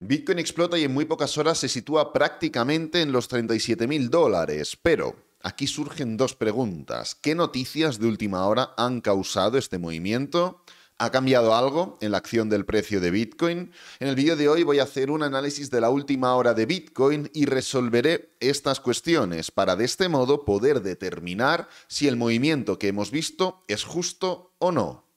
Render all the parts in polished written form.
Bitcoin explota y en muy pocas horas se sitúa prácticamente en los $37.000. Pero aquí surgen dos preguntas. ¿Qué noticias de última hora han causado este movimiento? ¿Ha cambiado algo en la acción del precio de Bitcoin? En el vídeo de hoy voy a hacer un análisis de la última hora de Bitcoin y resolveré estas cuestiones para de este modo poder determinar si el movimiento que hemos visto es justo o no.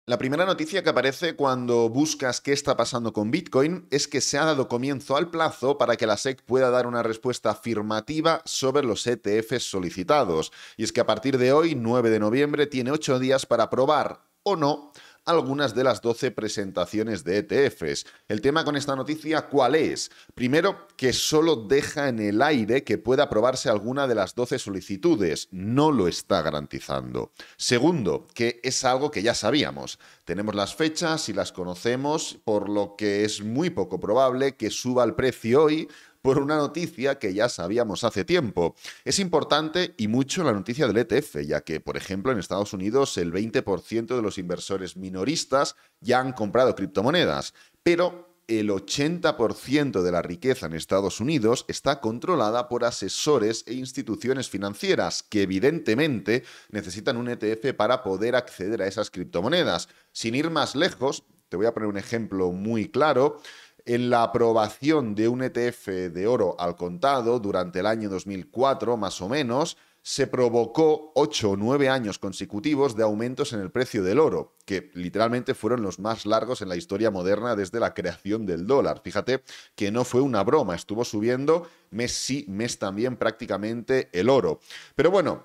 La primera noticia que aparece cuando buscas qué está pasando con Bitcoin es que se ha dado comienzo al plazo para que la SEC pueda dar una respuesta afirmativa sobre los ETFs solicitados. Y es que a partir de hoy, 9 de noviembre, tiene 8 días para aprobar o no algunas de las 12 presentaciones de ETFs. El tema con esta noticia, ¿cuál es? Primero, que solo deja en el aire que pueda aprobarse alguna de las 12 solicitudes. No lo está garantizando. Segundo, que es algo que ya sabíamos. Tenemos las fechas y las conocemos, por lo que es muy poco probable que suba el precio hoy por una noticia que ya sabíamos hace tiempo. Es importante y mucho la noticia del ETF, ya que, por ejemplo, en Estados Unidos el 20% de los inversores minoristas ya han comprado criptomonedas, pero el 80% de la riqueza en Estados Unidos está controlada por asesores e instituciones financieras que evidentemente necesitan un ETF para poder acceder a esas criptomonedas. Sin ir más lejos, te voy a poner un ejemplo muy claro. En la aprobación de un ETF de oro al contado durante el año 2004, más o menos, se provocó 8 o 9 años consecutivos de aumentos en el precio del oro, que literalmente fueron los más largos en la historia moderna desde la creación del dólar. Fíjate que no fue una broma, estuvo subiendo mes sí, mes también prácticamente el oro. Pero bueno,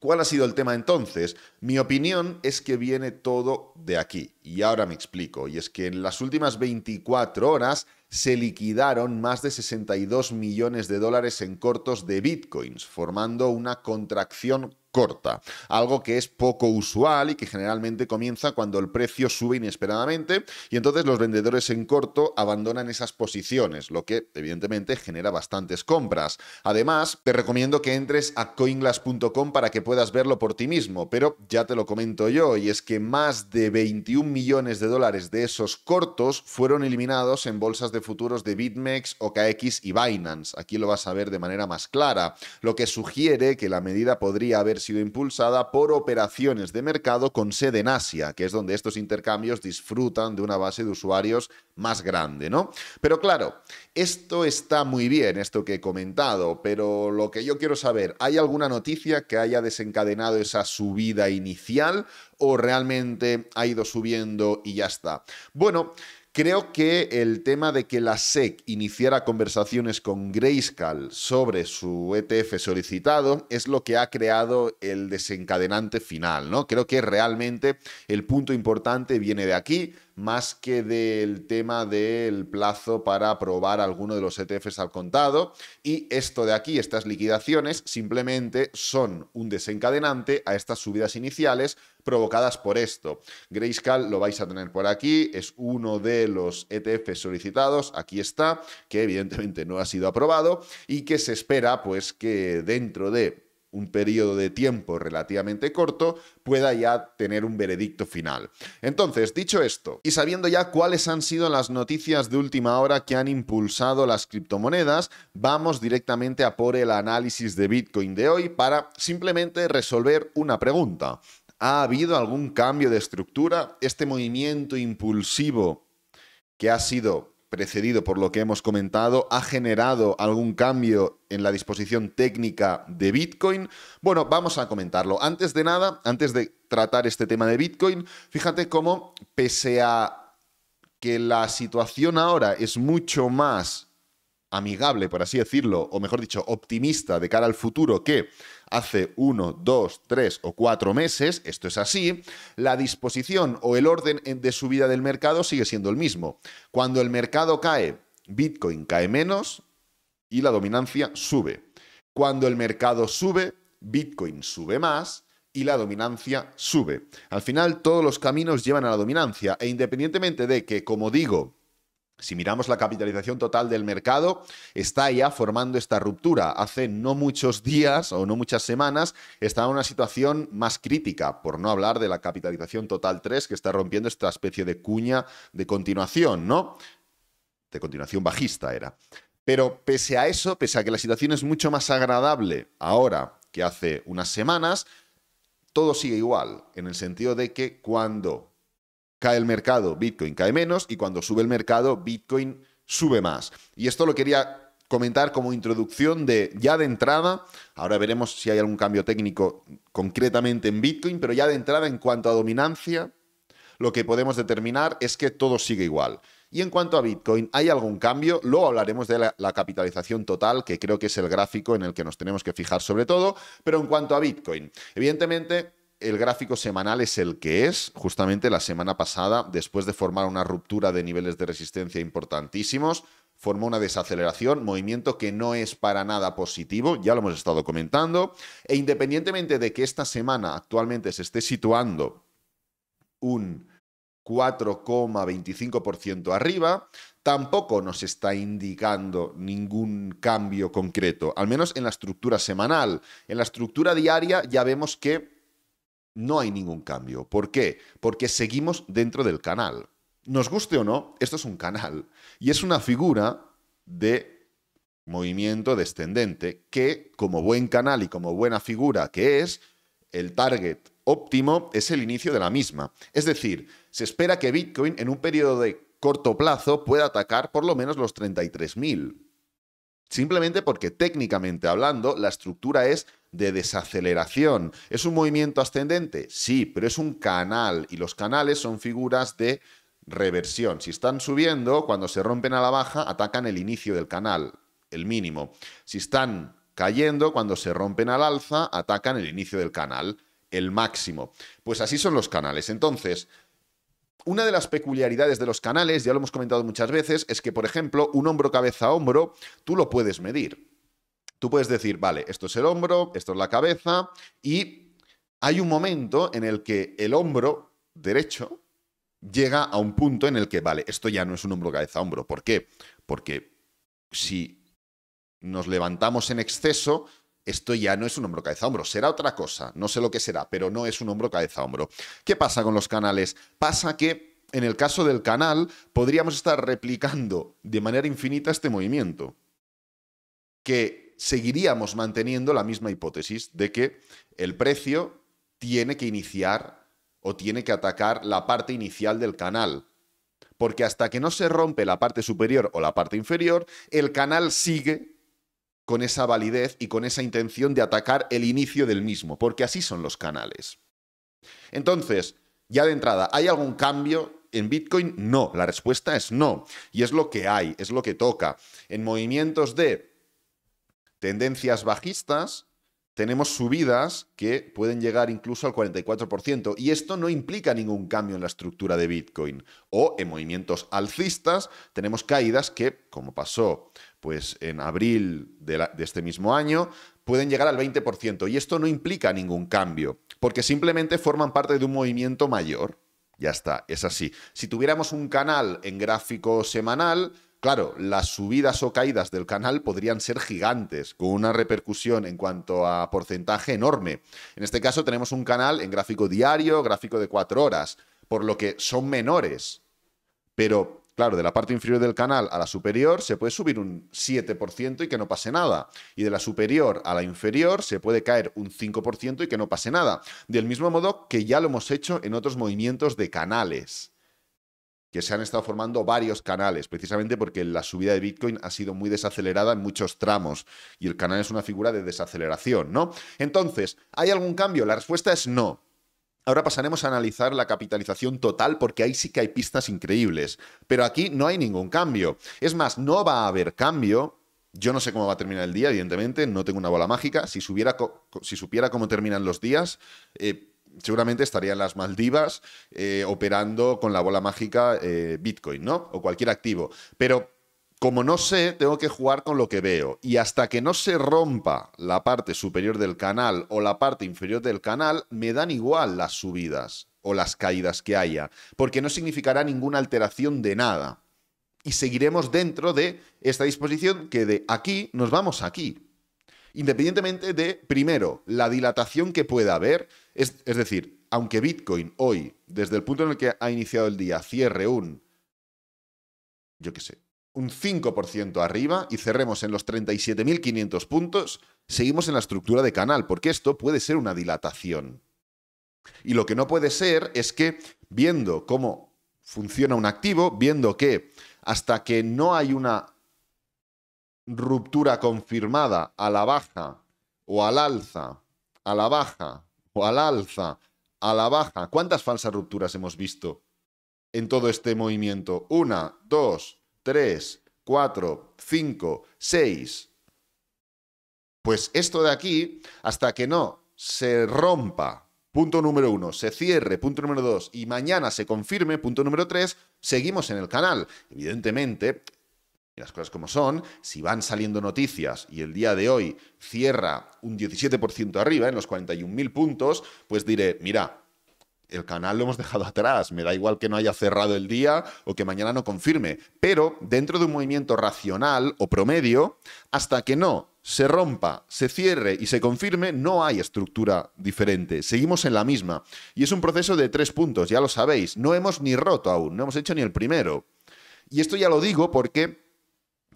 ¿cuál ha sido el tema entonces? Mi opinión es que viene todo de aquí. Y ahora me explico. Y es que en las últimas 24 horas se liquidaron más de 62 millones de dólares en cortos de bitcoins, formando una contracción corta, algo que es poco usual y que generalmente comienza cuando el precio sube inesperadamente y entonces los vendedores en corto abandonan esas posiciones, lo que evidentemente genera bastantes compras. Además, te recomiendo que entres a coinglass.com para que puedas verlo por ti mismo, pero ya te lo comento yo, y es que más de 21 millones de dólares de esos cortos fueron eliminados en bolsas de futuros de BitMEX, OKX y Binance. Aquí lo vas a ver de manera más clara, lo que sugiere que la medida podría haber sido impulsada por operaciones de mercado con sede en Asia, que es donde estos intercambios disfrutan de una base de usuarios más grande, ¿no? Pero claro, esto está muy bien, esto que he comentado, pero lo que yo quiero saber, ¿hay alguna noticia que haya desencadenado esa subida inicial o realmente ha ido subiendo y ya está? Bueno, creo que el tema de que la SEC iniciara conversaciones con Grayscale sobre su ETF solicitado es lo que ha creado el desencadenante final, ¿no? Creo que realmente el punto importante viene de aquí, más que del tema del plazo para aprobar alguno de los ETFs al contado. Y esto de aquí, estas liquidaciones, simplemente son un desencadenante a estas subidas iniciales provocadas por esto. Grayscale lo vais a tener por aquí, es uno de los ETFs solicitados, aquí está, que evidentemente no ha sido aprobado y que se espera pues que dentro de un periodo de tiempo relativamente corto, pueda ya tener un veredicto final. Entonces, dicho esto, y sabiendo ya cuáles han sido las noticias de última hora que han impulsado las criptomonedas, vamos directamente a por el análisis de Bitcoin de hoy para simplemente resolver una pregunta. ¿Ha habido algún cambio de estructura? ¿Este movimiento impulsivo que ha sido precedido por lo que hemos comentado, ha generado algún cambio en la disposición técnica de Bitcoin? Bueno, vamos a comentarlo. Antes de nada, antes de tratar este tema de Bitcoin, fíjate cómo, pese a que la situación ahora es mucho más amigable, por así decirlo, o mejor dicho, optimista de cara al futuro que hace 1, 2, 3 o 4 meses, esto es así, la disposición o el orden de subida del mercado sigue siendo el mismo. Cuando el mercado cae, Bitcoin cae menos y la dominancia sube. Cuando el mercado sube, Bitcoin sube más y la dominancia sube. Al final, todos los caminos llevan a la dominancia e independientemente de que, como digo, Si miramos la capitalización total del mercado, está ya formando esta ruptura. Hace no muchos días o no muchas semanas estaba en una situación más crítica, por no hablar de la capitalización total 3, que está rompiendo esta especie de cuña de continuación, ¿no? De continuación bajista era. Pero pese a eso, pese a que la situación es mucho más agradable ahora que hace unas semanas, todo sigue igual, en el sentido de que cuando cae el mercado, Bitcoin cae menos, y cuando sube el mercado, Bitcoin sube más. Y esto lo quería comentar como introducción ya de entrada. Ahora veremos si hay algún cambio técnico concretamente en Bitcoin, pero ya de entrada, en cuanto a dominancia, lo que podemos determinar es que todo sigue igual. Y en cuanto a Bitcoin, ¿hay algún cambio? Luego hablaremos de la capitalización total, que creo que es el gráfico en el que nos tenemos que fijar sobre todo. Pero en cuanto a Bitcoin, evidentemente el gráfico semanal es el que es. Justamente la semana pasada, después de formar una ruptura de niveles de resistencia importantísimos, formó una desaceleración, movimiento que no es para nada positivo, ya lo hemos estado comentando. E independientemente de que esta semana actualmente se esté situando un 4,25% arriba, tampoco nos está indicando ningún cambio concreto, al menos en la estructura semanal. En la estructura diaria ya vemos que no hay ningún cambio. ¿Por qué? Porque seguimos dentro del canal. Nos guste o no, esto es un canal y es una figura de movimiento descendente que, como buen canal y como buena figura que es, el target óptimo es el inicio de la misma. Es decir, se espera que Bitcoin en un periodo de corto plazo pueda atacar por lo menos los 33.000. Simplemente porque técnicamente hablando la estructura es de desaceleración. ¿Es un movimiento ascendente? Sí, pero es un canal y los canales son figuras de reversión. Si están subiendo, cuando se rompen a la baja, atacan el inicio del canal, el mínimo. Si están cayendo, cuando se rompen al alza, atacan el inicio del canal, el máximo. Pues así son los canales. Entonces, una de las peculiaridades de los canales, ya lo hemos comentado muchas veces, es que, por ejemplo, un hombro cabeza a hombro, tú lo puedes medir. Tú puedes decir, vale, esto es el hombro, esto es la cabeza, y hay un momento en el que el hombro derecho llega a un punto en el que, vale, esto ya no es un hombro cabeza a hombro. ¿Por qué? Porque si nos levantamos en exceso, esto ya no es un hombro cabeza hombro, será otra cosa, no sé lo que será, pero no es un hombro cabeza hombro. ¿Qué pasa con los canales? Pasa que en el caso del canal podríamos estar replicando de manera infinita este movimiento, que seguiríamos manteniendo la misma hipótesis de que el precio tiene que iniciar o tiene que atacar la parte inicial del canal. Porque hasta que no se rompe la parte superior o la parte inferior, el canal sigue con esa validez y con esa intención de atacar el inicio del mismo, porque así son los canales. Entonces, ya de entrada, ¿hay algún cambio en Bitcoin? No, la respuesta es no. Y es lo que hay, es lo que toca. En movimientos de tendencias bajistas, tenemos subidas que pueden llegar incluso al 44%, y esto no implica ningún cambio en la estructura de Bitcoin. O en movimientos alcistas tenemos caídas que, como pasó pues en abril de este mismo año, pueden llegar al 20%, y esto no implica ningún cambio, porque simplemente forman parte de un movimiento mayor. Ya está, es así. Si tuviéramos un canal en gráfico semanal, claro, las subidas o caídas del canal podrían ser gigantes, con una repercusión en cuanto a porcentaje enorme. En este caso tenemos un canal en gráfico diario, gráfico de 4 horas, por lo que son menores. Pero, claro, de la parte inferior del canal a la superior se puede subir un 7% y que no pase nada. Y de la superior a la inferior se puede caer un 5% y que no pase nada. Del mismo modo que ya lo hemos hecho en otros movimientos de canales, que se han estado formando varios canales, precisamente porque la subida de Bitcoin ha sido muy desacelerada en muchos tramos y el canal es una figura de desaceleración, ¿no? Entonces, ¿hay algún cambio? La respuesta es no. Ahora pasaremos a analizar la capitalización total, porque ahí sí que hay pistas increíbles, pero aquí no hay ningún cambio. Es más, no va a haber cambio. Yo no sé cómo va a terminar el día, evidentemente, no tengo una bola mágica. Si supiera cómo terminan los días, seguramente estaría en las Maldivas operando con la bola mágica Bitcoin, ¿no? O cualquier activo. Pero como no sé, tengo que jugar con lo que veo. Y hasta que no se rompa la parte superior del canal o la parte inferior del canal, me dan igual las subidas o las caídas que haya, porque no significará ninguna alteración de nada. y seguiremos dentro de esta disposición que de aquí nos vamos aquí. Independientemente de, primero, la dilatación que pueda haber, es decir, aunque Bitcoin hoy, desde el punto en el que ha iniciado el día, cierre un 5% arriba y cerremos en los 37.500 puntos, seguimos en la estructura de canal, porque esto puede ser una dilatación. Y lo que no puede ser es que, viendo cómo funciona un activo, viendo que hasta que no hay una ruptura confirmada a la baja o al alza, a la baja o al alza, a la baja, ¿cuántas falsas rupturas hemos visto en todo este movimiento? 1, 2, 3, 4, 5, 6. Pues esto de aquí, hasta que no se rompa, punto número 1, se cierre, punto número 2, y mañana se confirme, punto número 3, seguimos en el canal. Evidentemente, las cosas como son, si van saliendo noticias y el día de hoy cierra un 17% arriba, en los 41.000 puntos, pues diré, mira, el canal lo hemos dejado atrás, me da igual que no haya cerrado el día o que mañana no confirme, pero dentro de un movimiento racional o promedio, hasta que no se rompa, se cierre y se confirme, no hay estructura diferente, seguimos en la misma. Y es un proceso de 3 puntos, ya lo sabéis, no hemos ni roto aún, no hemos hecho ni el primero. Y esto ya lo digo porque,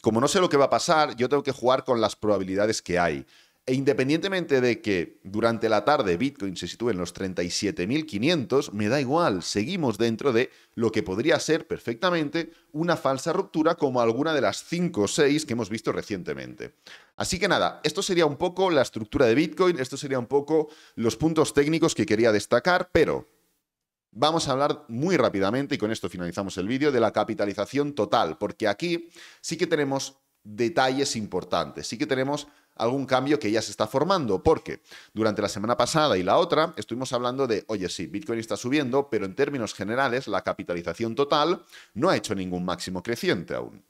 como no sé lo que va a pasar, yo tengo que jugar con las probabilidades que hay. E independientemente de que durante la tarde Bitcoin se sitúe en los 37.500, me da igual, seguimos dentro de lo que podría ser perfectamente una falsa ruptura como alguna de las 5 o 6 que hemos visto recientemente. Así que nada, esto sería un poco la estructura de Bitcoin, esto sería un poco los puntos técnicos que quería destacar, pero vamos a hablar muy rápidamente, y con esto finalizamos el vídeo, de la capitalización total, porque aquí sí que tenemos detalles importantes, sí que tenemos algún cambio que ya se está formando, porque durante la semana pasada y la otra estuvimos hablando de, oye, sí, Bitcoin está subiendo, pero en términos generales la capitalización total no ha hecho ningún máximo creciente aún.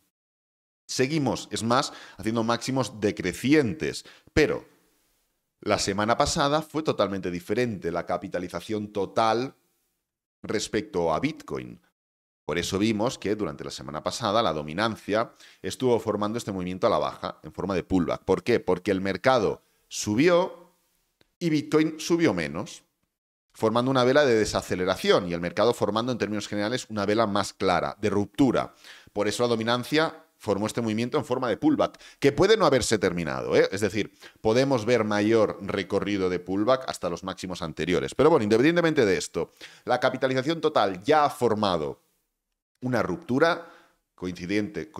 Seguimos, es más, haciendo máximos decrecientes, pero la semana pasada fue totalmente diferente la capitalización total respecto a Bitcoin. Por eso vimos que durante la semana pasada la dominancia estuvo formando este movimiento a la baja en forma de pullback. ¿Por qué? Porque el mercado subió y Bitcoin subió menos, formando una vela de desaceleración y el mercado formando en términos generales una vela más clara, de ruptura. Por eso la dominancia formó este movimiento en forma de pullback, que puede no haberse terminado, ¿eh? Es decir, podemos ver mayor recorrido de pullback hasta los máximos anteriores. Pero bueno, independientemente de esto, la capitalización total ya ha formado una ruptura coincidente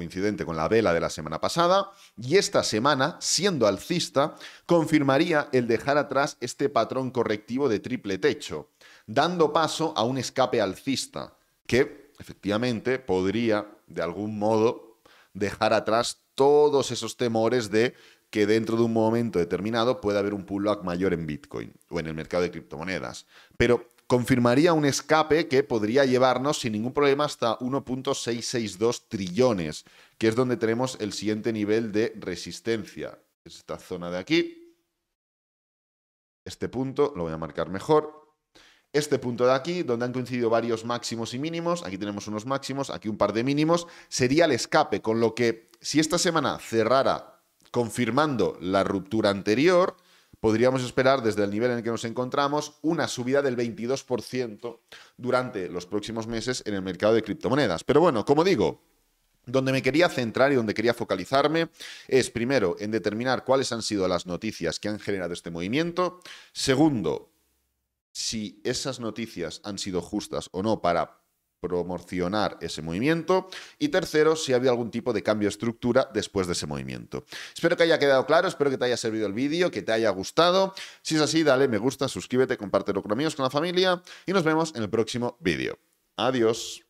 con la vela de la semana pasada, y esta semana, siendo alcista, confirmaría el dejar atrás este patrón correctivo de triple techo, dando paso a un escape alcista, que efectivamente podría, de algún modo, dejar atrás todos esos temores de que dentro de un momento determinado pueda haber un pullback mayor en Bitcoin o en el mercado de criptomonedas. Pero confirmaría un escape que podría llevarnos sin ningún problema hasta 1.662 trillones, que es donde tenemos el siguiente nivel de resistencia. Esta zona de aquí. Este punto lo voy a marcar mejor. Este punto de aquí, donde han coincidido varios máximos y mínimos, aquí tenemos unos máximos, aquí un par de mínimos, sería el escape, con lo que si esta semana cerrara confirmando la ruptura anterior, podríamos esperar desde el nivel en el que nos encontramos una subida del 22% durante los próximos meses en el mercado de criptomonedas. Pero bueno, como digo, donde me quería centrar y donde quería focalizarme es, primero, en determinar cuáles han sido las noticias que han generado este movimiento. Segundo, si esas noticias han sido justas o no para promocionar ese movimiento. Y tercero, si había algún tipo de cambio de estructura después de ese movimiento. Espero que haya quedado claro, espero que te haya servido el vídeo, que te haya gustado. Si es así, dale me gusta, suscríbete, compártelo con amigos, con la familia y nos vemos en el próximo vídeo. Adiós.